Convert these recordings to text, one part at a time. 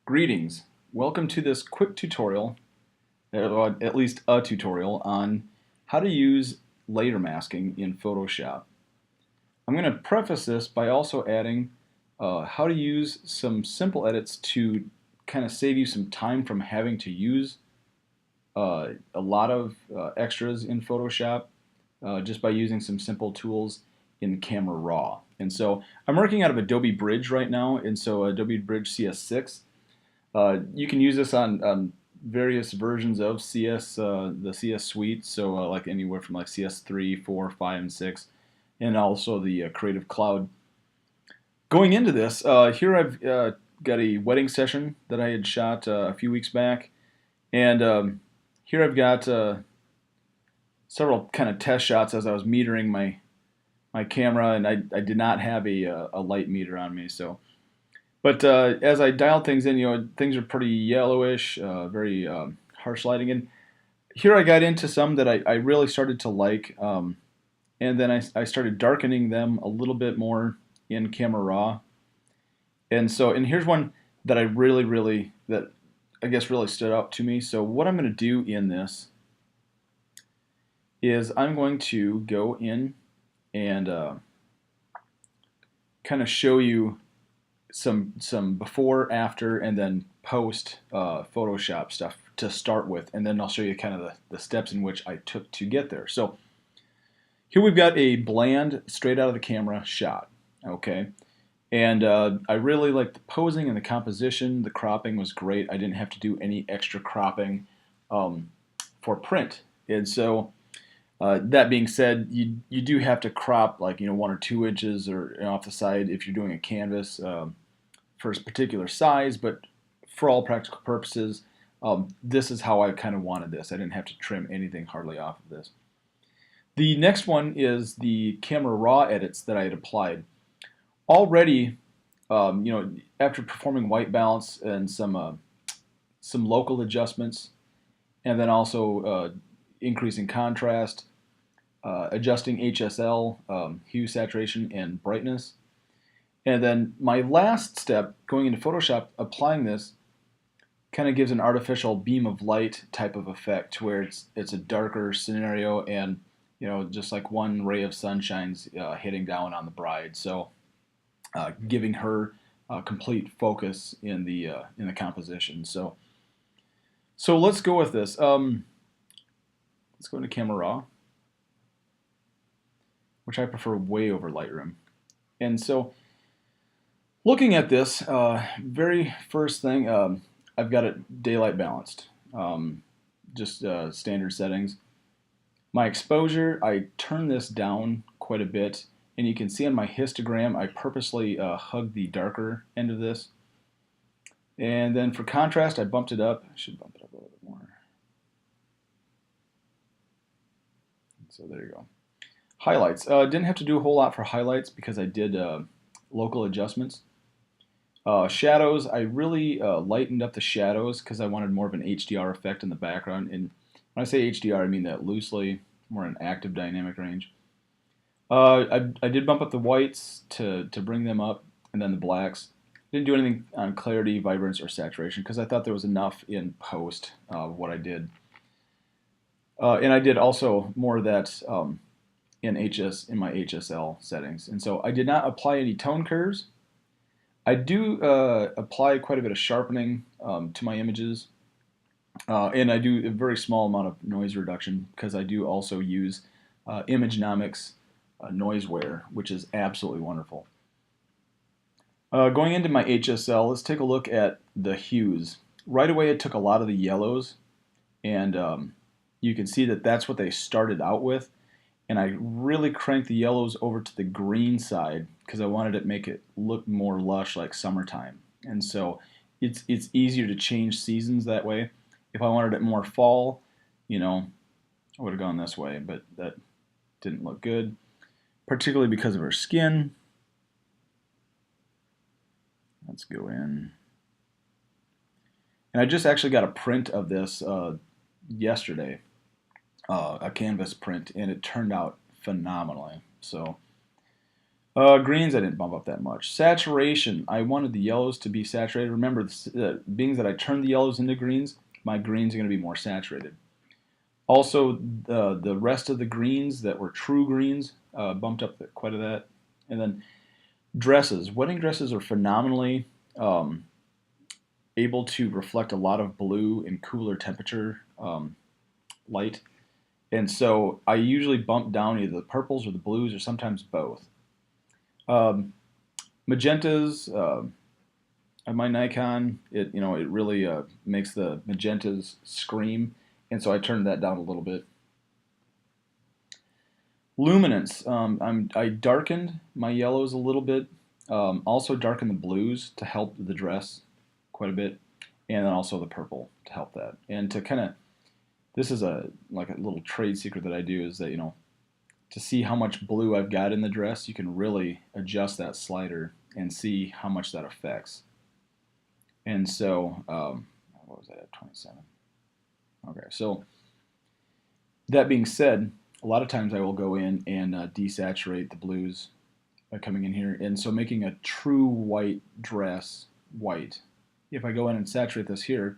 Greetings. Welcome to this quick tutorial, at least a tutorial, on how to use layer masking in Photoshop. I'm going to preface this by also adding how to use some simple edits to kind of save you some time from having to use a lot of extras in Photoshop just by using some simple tools in Camera Raw. And so I'm working out of Adobe Bridge right now, and so Adobe Bridge CS6. You can use this on various versions of CS, the CS suite, so like anywhere from like CS3, 4, 5, and 6, and also the Creative Cloud. Going into this, here I've got a wedding session that I had shot a few weeks back, and here I've got several kind of test shots as I was metering my camera, and I did not have a light meter on me, so. But as I dialed things in, things are pretty yellowish, very harsh lighting. And here I got into some that I really started to like, and then I started darkening them a little bit more in Camera Raw. And here's one that that I guess really stood out to me. So what I'm going to do in this is I'm going to go in and kind of show you some before, after, and then post Photoshop stuff to start with, and then I'll show you kind of the steps in which I took to get there. So here we've got a bland, straight out of the camera shot, okay? And I really like the posing and the composition. The cropping was great. I didn't have to do any extra cropping for print. And so that being said, you do have to crop like 1 or 2 inches or off the side if you're doing a canvas for a particular size, but for all practical purposes, this is how I kind of wanted this. I didn't have to trim anything hardly off of this. The next one is the Camera Raw edits that I had applied. Already, after performing white balance and some local adjustments, and then also increasing contrast, adjusting HSL, hue, saturation, and brightness. And then my last step, going into Photoshop, applying this, kind of gives an artificial beam of light type of effect where it's a darker scenario and just like one ray of sunshine's hitting down on the bride. So giving her complete focus in the composition. So let's go with this. Let's go into Camera Raw, which I prefer way over Lightroom. And so looking at this, very first thing, I've got it daylight balanced, just standard settings. My exposure, I turn this down quite a bit, and you can see on my histogram, I purposely hugged the darker end of this. And then for contrast, I bumped it up. I should bump it up a little bit more. So there you go. Highlights. Didn't have to do a whole lot for highlights because I did local adjustments. Shadows, I really lightened up the shadows because I wanted more of an HDR effect in the background. And when I say HDR, I mean that loosely, more an active dynamic range. I did bump up the whites to bring them up, and then the blacks. Didn't do anything on clarity, vibrance, or saturation because I thought there was enough in post of what I did. And I did also more of that in my HSL settings. And so I did not apply any tone curves. I do apply quite a bit of sharpening to my images, and I do a very small amount of noise reduction because I do also use Imagenomics Noiseware, which is absolutely wonderful. Going into my HSL, let's take a look at the hues. Right away, it took a lot of the yellows, and you can see that that's what they started out with. And I really cranked the yellows over to the green side because I wanted to make it look more lush like summertime. And so it's easier to change seasons that way. If I wanted it more fall, I would have gone this way, but that didn't look good, particularly because of her skin. Let's go in. And I just actually got a print of this yesterday. A canvas print, and it turned out phenomenally. So Greens, I didn't bump up that much. Saturation, I wanted the yellows to be saturated. Remember, being that I turned the yellows into greens, my greens are going to be more saturated. Also, the rest of the greens that were true greens bumped up quite a bit. And then dresses. Wedding dresses are phenomenally able to reflect a lot of blue in cooler temperature light. And so I usually bump down either the purples or the blues or sometimes both. Magentas, on my Nikon, it really makes the magentas scream, and so I turned that down a little bit. Luminance, I darkened my yellows a little bit, also darkened the blues to help the dress quite a bit, and then also the purple to help that. And to kind of, this is like a little trade secret that I do, is that to see how much blue I've got in the dress, you can really adjust that slider and see how much that affects. And so, what was that at 27? Okay, so that being said, a lot of times I will go in and desaturate the blues by coming in here. And so making a true white dress white. If I go in and saturate this here,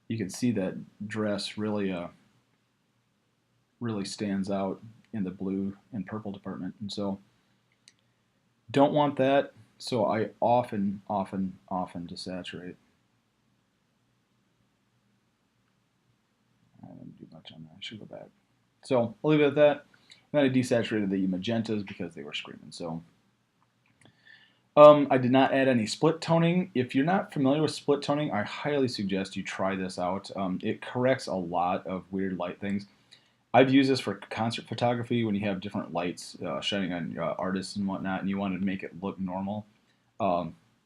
you can see that dress really really stands out in the blue and purple department. And so don't want that, so I often desaturate. I didn't do much on that. I should go back. So I'll leave it at that. And then I desaturated the magentas because they were screaming. So I did not add any split toning. If you're not familiar with split toning, I highly suggest you try this out. It corrects a lot of weird light things. I've used this for concert photography when you have different lights shining on artists and whatnot, and you want to make it look normal.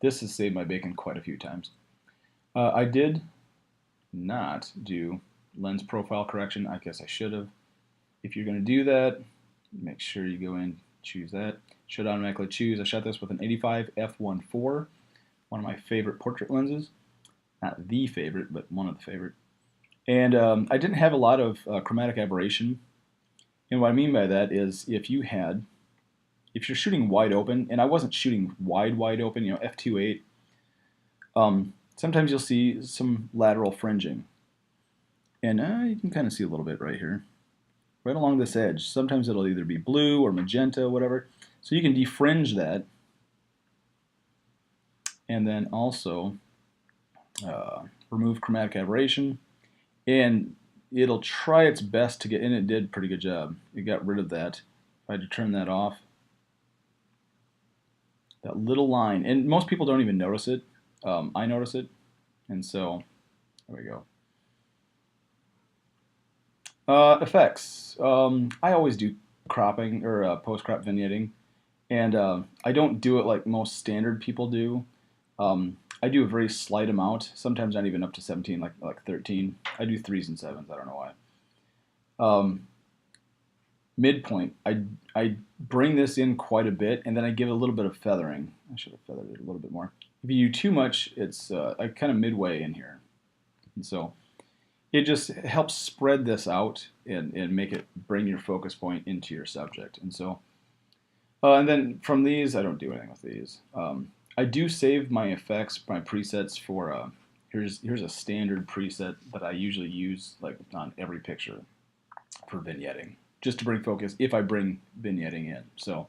This has saved my bacon quite a few times. I did not do lens profile correction. I guess I should have. If you're going to do that, make sure you go in, choose that. Should automatically choose. I shot this with an 85 f1.4, one of my favorite portrait lenses. Not the favorite, but one of the favorite. And I didn't have a lot of chromatic aberration. And what I mean by that is if you're shooting wide open, and I wasn't shooting wide open, f2.8, sometimes you'll see some lateral fringing. And you can kind of see a little bit right here, right along this edge. Sometimes it'll either be blue or magenta, whatever. So you can defringe that. And then also remove chromatic aberration. And it'll try its best to get, and it did a pretty good job. It got rid of that. If I had to turn that off, that little line, and most people don't even notice it. I notice it, and so there we go. Effects. I always do cropping or post-crop vignetting, and I don't do it like most standard people do. I do a very slight amount, sometimes not even up to 17, like 13. I do 3s and 7s, I don't know why. Midpoint, I bring this in quite a bit, and then I give it a little bit of feathering. I should have feathered it a little bit more. If you do too much, it's kind of midway in here. And so it just helps spread this out and make it bring your focus point into your subject. And so, and then from these, I don't do anything with these. I do save my effects, my presets for, here's a standard preset that I usually use like on every picture for vignetting, just to bring focus if I bring vignetting in. So,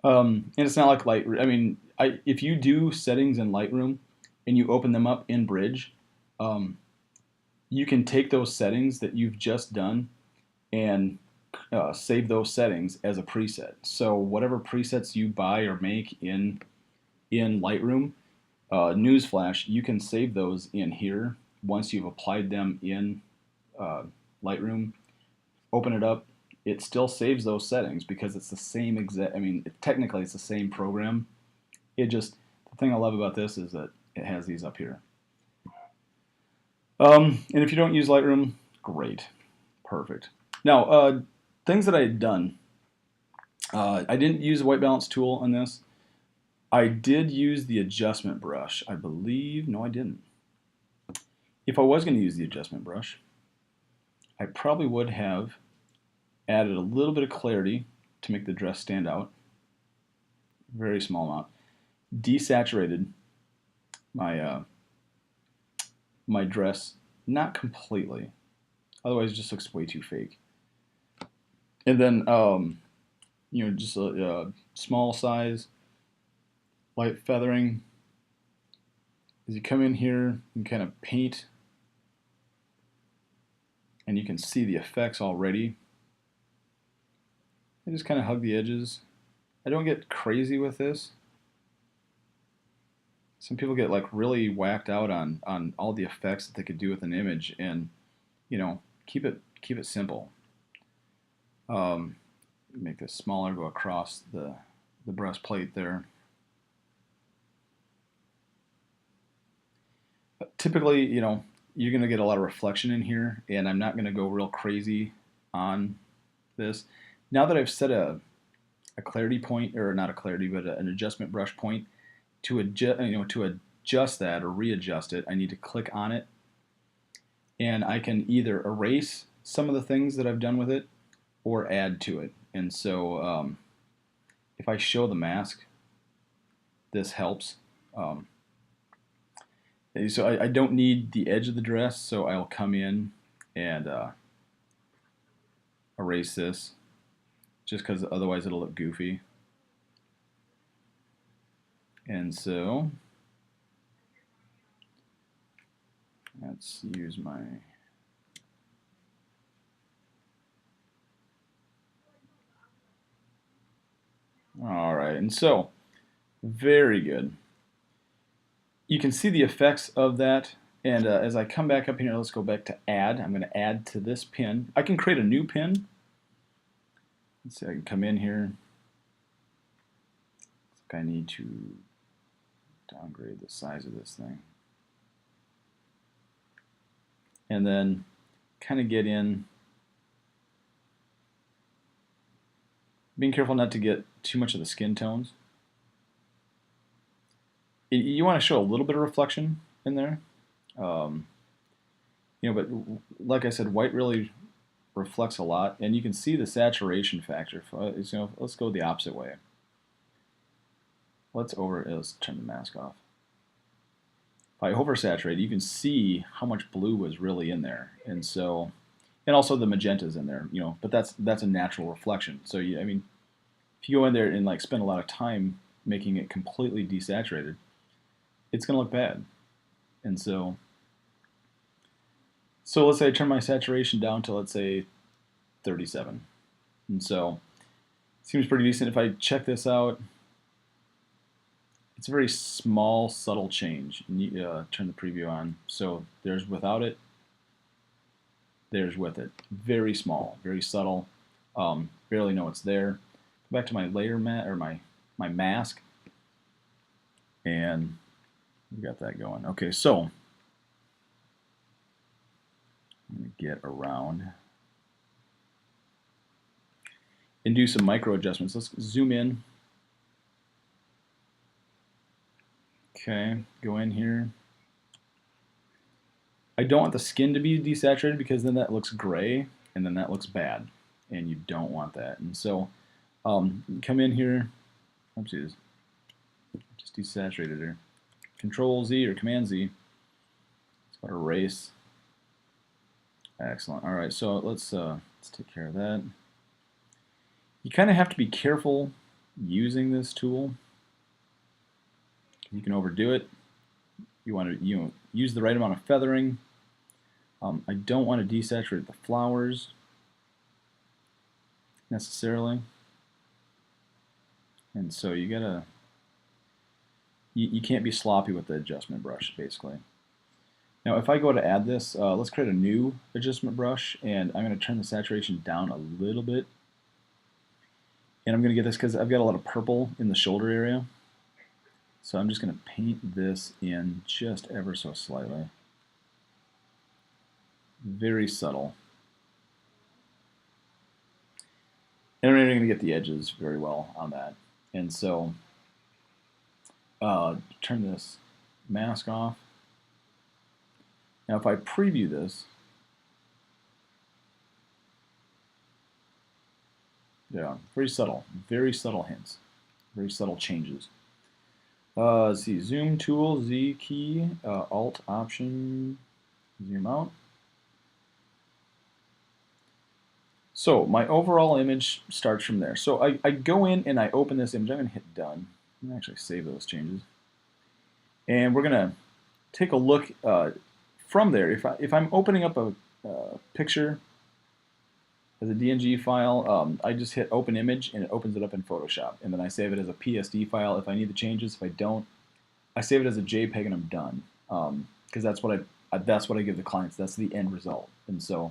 and it's not like Lightroom. I mean, if you do settings in Lightroom and you open them up in Bridge, you can take those settings that you've just done and save those settings as a preset. So whatever presets you buy or make in Lightroom, newsflash, you can save those in here once you've applied them in Lightroom. Open it up, it still saves those settings because it's the same exact, I mean, technically it's the same program. The thing I love about this is that it has these up here. And if you don't use Lightroom, great, perfect. Now, things that I had done, I didn't use a white balance tool on this. I did use the adjustment brush, I believe. No, I didn't. If I was going to use the adjustment brush, I probably would have added a little bit of clarity to make the dress stand out. Very small amount. Desaturated my my dress, not completely. Otherwise, it just looks way too fake. And then, just a small size, light feathering. As you come in here and kind of paint, and you can see the effects already. I just kind of hug the edges. I don't get crazy with this. Some people get like really whacked out on all the effects that they could do with an image, and keep it simple. Make this smaller, go across the breastplate there. Typically, you're going to get a lot of reflection in here, and I'm not going to go real crazy on this. Now that I've set a clarity point, or not a clarity, but an adjustment brush point, to adjust that or readjust it, I need to click on it, and I can either erase some of the things that I've done with it or add to it. And so if I show the mask, this helps. So I don't need the edge of the dress, so I'll come in and erase this, just because otherwise it'll look goofy. And so let's use my all right, and so very good. You can see the effects of that, and as I come back up here, let's go back to add. I'm going to add to this pin. I can create a new pin. Let's see, I can come in here. Looks like I need to downgrade the size of this thing. And then kind of get in, being careful not to get too much of the skin tones. You want to show a little bit of reflection in there, but like I said, white really reflects a lot, and you can see the saturation factor. Let's go the opposite way. Let's turn the mask off. If I oversaturate, you can see how much blue was really in there, and also the magenta's in there, but that's a natural reflection. So if you go in there and like spend a lot of time making it completely desaturated, it's going to look bad. And so let's say I turn my saturation down to, let's say, 37. And so it seems pretty decent. If I check this out, it's a very small, subtle change. Turn the preview on. So there's without it, there's with it. Very small, very subtle. Barely know it's there. Go back to my layer mat, or my mask, and we got that going. Okay, so I'm going to get around and do some micro adjustments. Let's zoom in. Okay, go in here. I don't want the skin to be desaturated, because then that looks gray, and then that looks bad, and you don't want that. And so come in here. Oopsies, just desaturated here. Control Z or Command Z. Let's go to erase. Excellent. All right, so let's take care of that. You kind of have to be careful using this tool. You can overdo it. You want to use the right amount of feathering. I don't want to desaturate the flowers necessarily, and so you gotta. You can't be sloppy with the adjustment brush, basically. Now, if I go to add this, let's create a new adjustment brush, and I'm going to turn the saturation down a little bit. And I'm going to get this because I've got a lot of purple in the shoulder area. So I'm just going to paint this in just ever so slightly. Very subtle. And I'm not even going to get the edges very well on that. And so turn this mask off. Now if I preview this, Yeah, very subtle hints, very subtle changes. Let's see, zoom tool, Z key, Alt Option, zoom out. So my overall image starts from there. So I go in and I open this image. I'm going to hit done. I'm going to actually save those changes. And we're going to take a look from there. If I'm opening up a picture as a DNG file, I just hit open image and it opens it up in Photoshop. And then I save it as a PSD file if I need the changes. If I don't, I save it as a JPEG and I'm done. Because that's what I give the clients. That's the end result. And so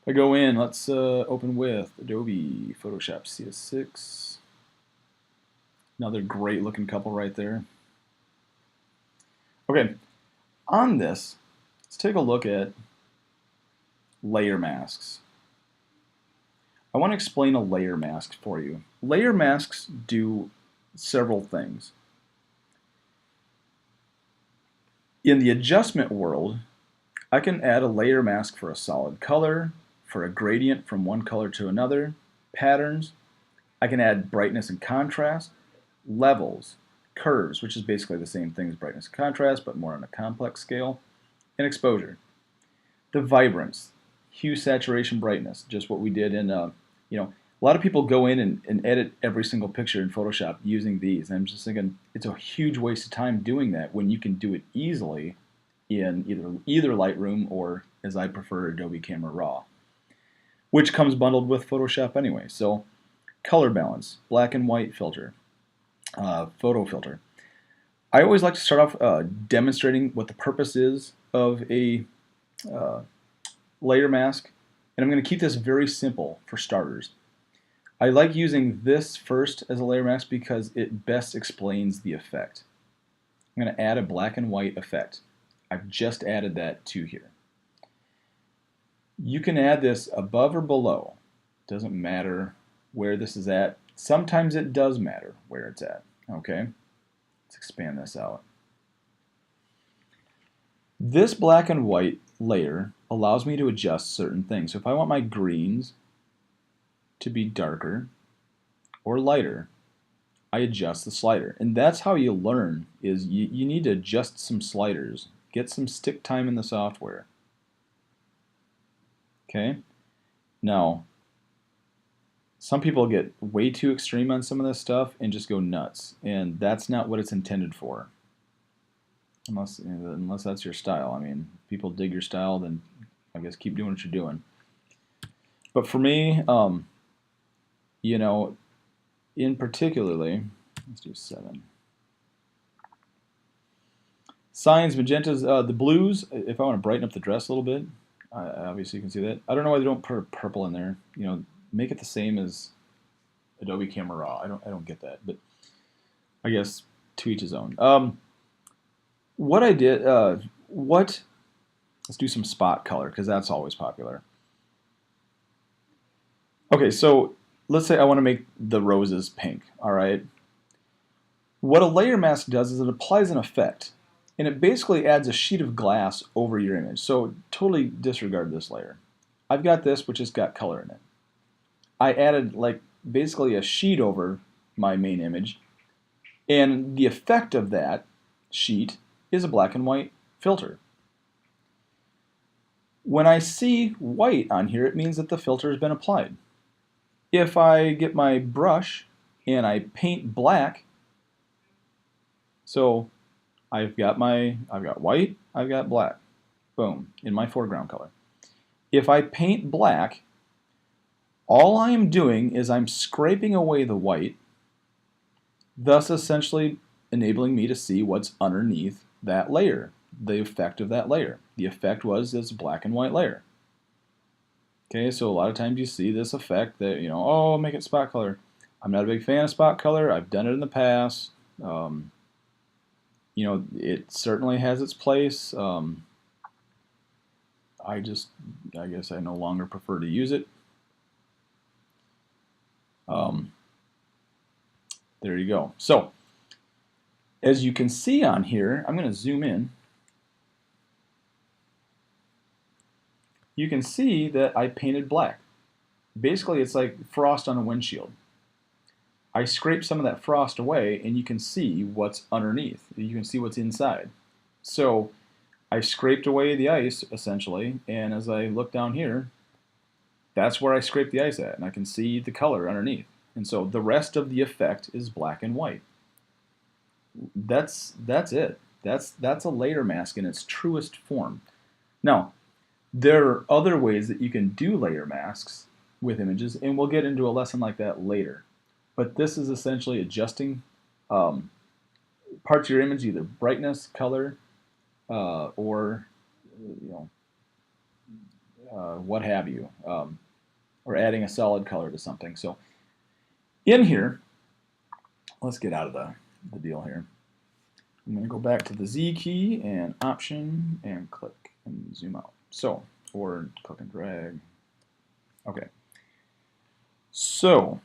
if I go in, let's open with Adobe Photoshop CS6. Another great looking couple right there. Okay, on this, let's take a look at layer masks. I want to explain a layer mask for you. Layer masks do several things. In the adjustment world, I can add a layer mask for a solid color, for a gradient from one color to another, patterns. I can add brightness and contrast, levels, curves, which is basically the same thing as brightness and contrast, but more on a complex scale, and exposure. The vibrance, hue, saturation, brightness, just what we did in, a lot of people go in and edit every single picture in Photoshop using these. And I'm just thinking it's a huge waste of time doing that when you can do it easily in either Lightroom or, as I prefer, Adobe Camera Raw, which comes bundled with Photoshop anyway. So color balance, black and white filter, photo filter. I always like to start off demonstrating what the purpose is of a layer mask, and I'm going to keep this very simple for starters. I like using this first as a layer mask because it best explains the effect. I'm going to add a black and white effect. I've just added that to here. You can add this above or below. Doesn't matter where this is at. Sometimes it does matter where it's at. Okay, let's expand this out. This black and white layer allows me to adjust certain things. So if I want my greens to be darker or lighter, I adjust the slider. And that's how you learn, is you need to adjust some sliders. Get some stick time in the software. Okay? Now, some people get way too extreme on some of this stuff and just go nuts. And that's not what it's intended for. Unless that's your style. I mean, if people dig your style, then I guess keep doing what you're doing. But for me, in particularly, let's do 7. Cyan, magentas, the blues, if I want to brighten up the dress a little bit, obviously you can see that. I don't know why they don't put a purple in there. Make it the same as Adobe Camera Raw. I don't get that, but I guess to each his own. What I did, let's do some spot color, because that's always popular. Okay, so let's say I want to make the roses pink, all right? What a layer mask does is it applies an effect, and it basically adds a sheet of glass over your image. So totally disregard this layer. I've got this, which has got color in it. I added basically a sheet over my main image, and the effect of that sheet is a black and white filter. When I see white on here, it means that the filter has been applied. If I get my brush and I paint black, so I've got white, I've got black, boom, in my foreground color. If I paint black, all I am doing is I'm scraping away the white, thus essentially enabling me to see what's underneath that layer, the effect of that layer. The effect was this black and white layer. Okay, so a lot of times you see this effect that, oh, make it spot color. I'm not a big fan of spot color. I've done it in the past. It certainly has its place. I guess I no longer prefer to use it. There you go. So, as you can see on here, I'm going to zoom in. You can see that I painted black. basically it's like frost on a windshield. I scrape some of that frost away and you can see what's underneath. You can see what's inside. So I scraped away the ice essentially, and as I look down here, that's where I scraped the ice at, and I can see the color underneath. And so the rest of the effect is black and white. That's it. That's a layer mask in its truest form. Now, there are other ways that you can do layer masks with images, and we'll get into a lesson like that later. But this is essentially adjusting parts of your image, either brightness, color, or you know, what have you, or adding a solid color to something. So in here, let's get out of the deal here. I'm going to go back to the Z key and Option and click and zoom out. So, or click and drag. Okay. So,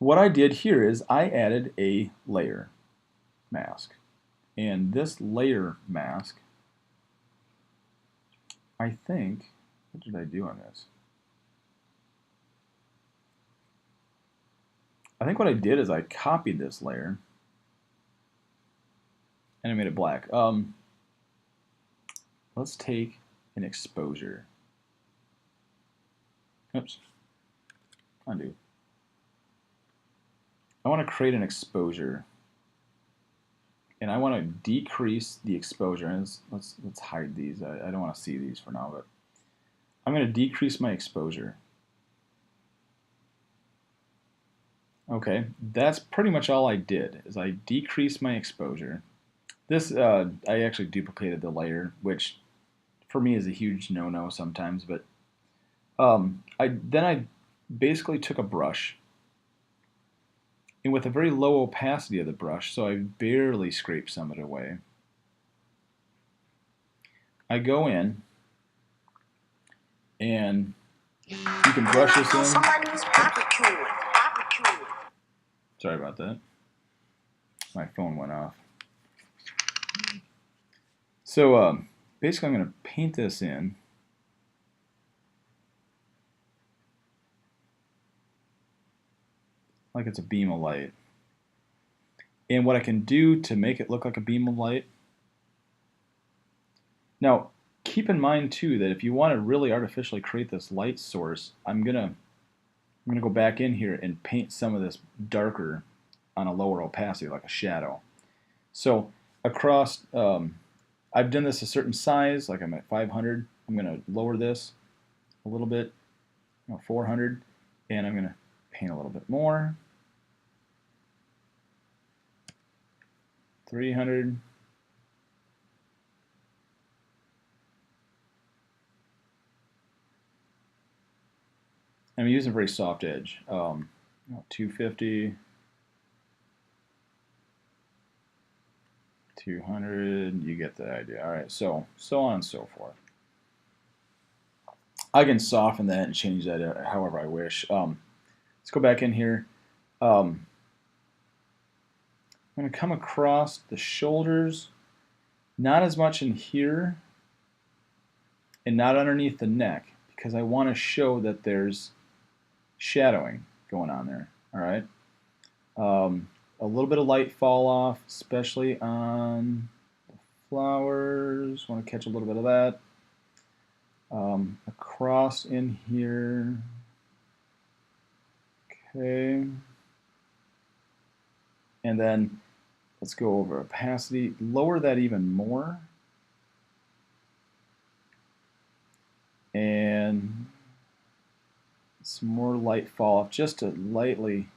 what I did here is I added a layer mask. And this layer mask, I think, what did I do on this? I think what I did is I copied this layer and I made it black. Let's take an exposure. Oops. Undo. I want to create an exposure, and I want to decrease the exposure. And let's hide these. I don't want to see these for now, but I'm going to decrease my exposure. Okay, that's pretty much all I did. Is I decreased my exposure. This I actually duplicated the layer, which for me is a huge no-no sometimes. But I basically took a brush, and with a very low opacity of the brush, so I barely scraped some of it away, I go in, and you can brush this in. Sorry about that. My phone went off. So basically I'm going to paint this in. Like it's a beam of light. And what I can do to make it look like a beam of light. Now, keep in mind too that if you want to really artificially create this light source, I'm gonna go back in here and paint some of this darker on a lower opacity, like a shadow. So across, I've done this a certain size, like I'm at 500. I'm gonna lower this a little bit, 400, and I'm gonna paint a little bit more. 300. I'm using a very soft edge. 250, 200, you get the idea. All right, so on and so forth. I can soften that and change that however I wish. Let's go back in here. I'm going to come across the shoulders, not as much in here, and not underneath the neck, because I want to show that there's shadowing going on there. All right. A little bit of light fall off, especially on the flowers. Want to catch a little bit of that. Across in here. Okay. And then let's go over opacity. Lower that even more. And some more light fall off, just to lightly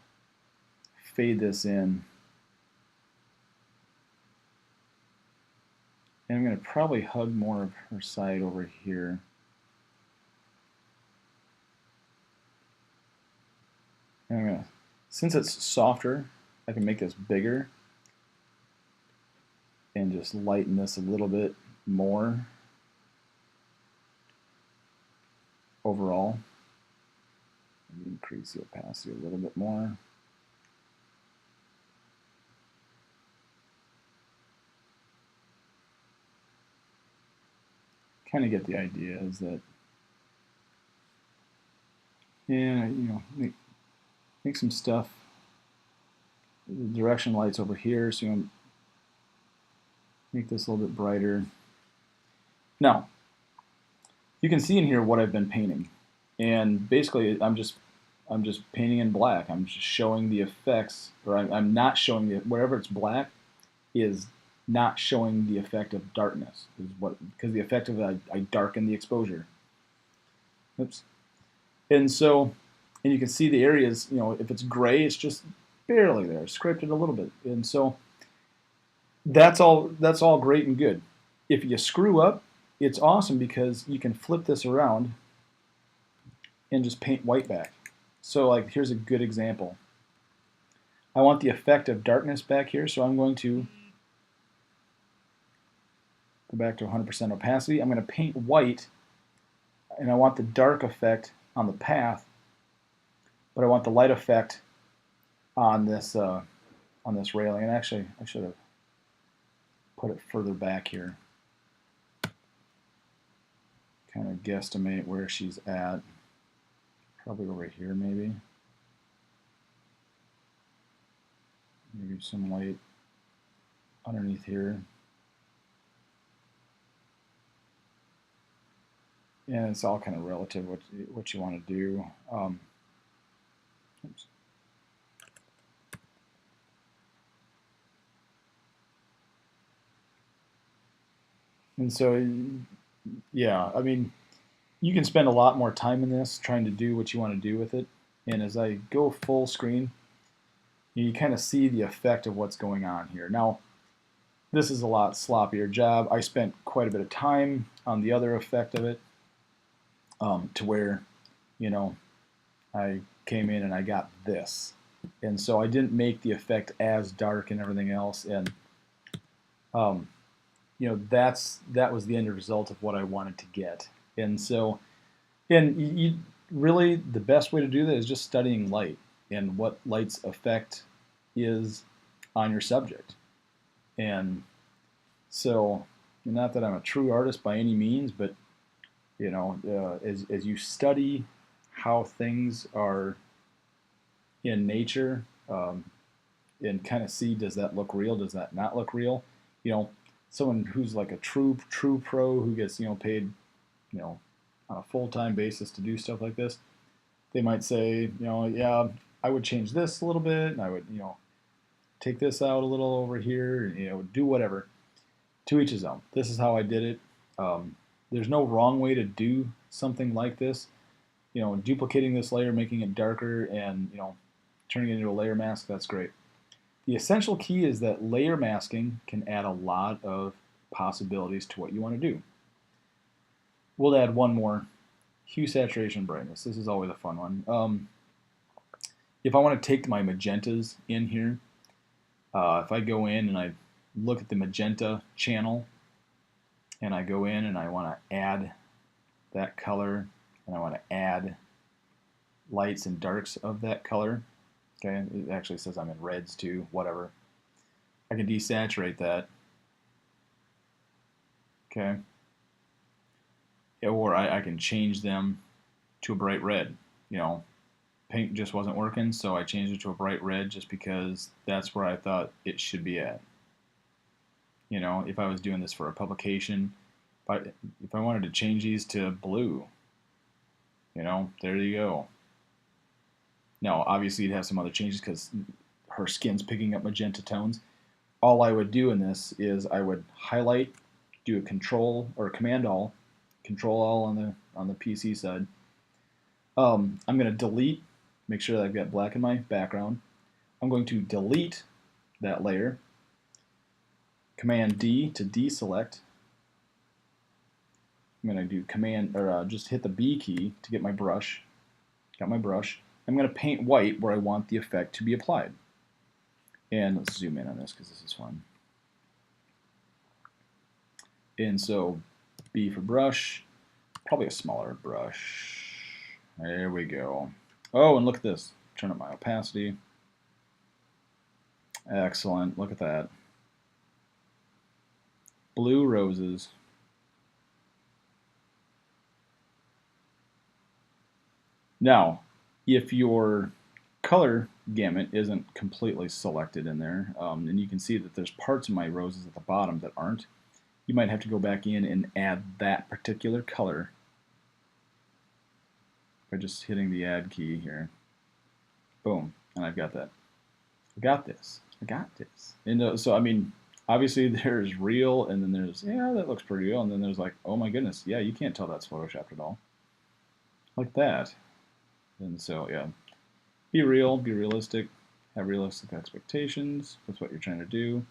fade this in. And I'm going to probably hug more of her side over here. And I'm going to, since it's softer, I can make this bigger and just lighten this a little bit more overall. Increase the opacity a little bit more. Kind of get the idea is that And, you know, make some stuff. The direction light's over here, so you make this a little bit brighter. Now, you can see in here what I've been painting, and basically I'm just painting in black. I'm just showing the effects, or I'm not showing the, wherever it's black is not showing the effect of darkness. Is what, because the effect of it, I darken the exposure. Oops. And so, and you can see the areas, you know, if it's gray, it's just barely there, scraped it a little bit. And so that's all great and good. If you screw up, it's awesome because you can flip this around and just paint white back. So like here's a good example. I want the effect of darkness back here, so I'm going to go back to 100% opacity. I'm going to paint white, and I want the dark effect on the path, but I want the light effect on this railing. And actually, I should have put it further back here. Kind of guesstimate where she's at. Probably over here, maybe. Maybe some light underneath here. And it's all kind of relative what you want to do. Oops. And so, yeah, I mean, you can spend a lot more time in this trying to do what you want to do with it. And as I go full screen, you kind of see the effect of what's going on here. Now, this is a lot sloppier job. I spent quite a bit of time on the other effect of it, to where, you know, I came in and I got this. And so I didn't make the effect as dark and everything else. And, you know, that was the end result of what I wanted to get. And so, and you really, the best way to do that is just studying light and what light's effect is on your subject. And so, not that I'm a true artist by any means, but you know, as you study how things are in nature, and kind of see, does that look real, does that not look real? You know, someone who's like a true pro who gets, you know, paid, you know, on a full-time basis to do stuff like this, they might say, you know, yeah, I would change this a little bit, and I would, you know, take this out a little over here, and, you know, do whatever. To each his own. This is how I did it. There's no wrong way to do something like this. You know, duplicating this layer, making it darker, and, you know, turning it into a layer mask, that's great. The essential key is that layer masking can add a lot of possibilities to what you want to do. We'll add one more. Hue, saturation, brightness. This is always a fun one. If I want to take my magentas in here, if I go in and I look at the magenta channel, and I go in and I want to add that color, and I want to add lights and darks of that color. Okay, it actually says I'm in reds too, whatever. I can desaturate that. Okay. Or I can change them to a bright red. You know, pink just wasn't working, so I changed it to a bright red just because that's where I thought it should be at. You know, if I was doing this for a publication, if I wanted to change these to blue, you know, there you go. Now, obviously, you'd have some other changes because her skin's picking up magenta tones. All I would do in this is I would highlight, do a control or command all, control all on the PC side. I'm going to delete, make sure that I've got black in my background. I'm going to delete that layer. Command D to deselect. I'm going to do command, or just hit the B key to get my brush. Got my brush. I'm going to paint white where I want the effect to be applied. And let's zoom in on this because this is fun. And so B for brush, probably a smaller brush. There we go. Oh, and look at this. Turn up my opacity. Excellent. Look at that. Blue roses. Now, if your color gamut isn't completely selected in there, and you can see that there's parts of my roses at the bottom that aren't, you might have to go back in and add that particular color by just hitting the add key here. Boom, and I've got that. I got this. I got this. And so, I mean, obviously there's real, and then there's, yeah, that looks pretty real, and then there's like, oh my goodness, yeah, you can't tell that's photoshopped at all. Like that. And so, yeah, be real, be realistic, have realistic expectations with what you're trying to do.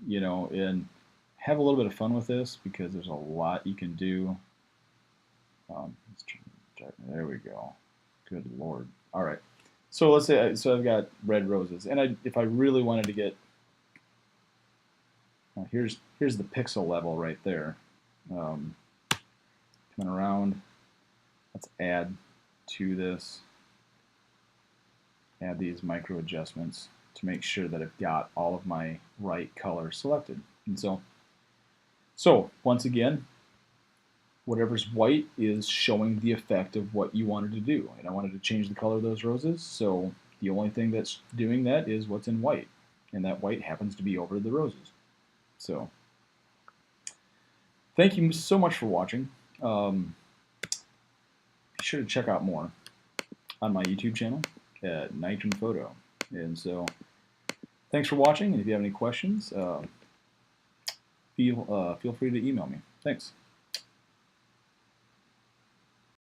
You know, and have a little bit of fun with this because there's a lot you can do. There we go. Good Lord. All right. So let's say, so I've got red roses, and if I really wanted to get, here's the pixel level right there. Coming around, let's add to this, add these micro adjustments to make sure that I've got all of my right color selected. And so once again, whatever's white is showing the effect of what you wanted to do. And I wanted to change the color of those roses, so the only thing that's doing that is what's in white. And that white happens to be over the roses. So, thank you so much for watching. Be sure to check out more on my YouTube channel at Nitrogen Photo. And so, thanks for watching, and if you have any questions, feel free to email me. Thanks.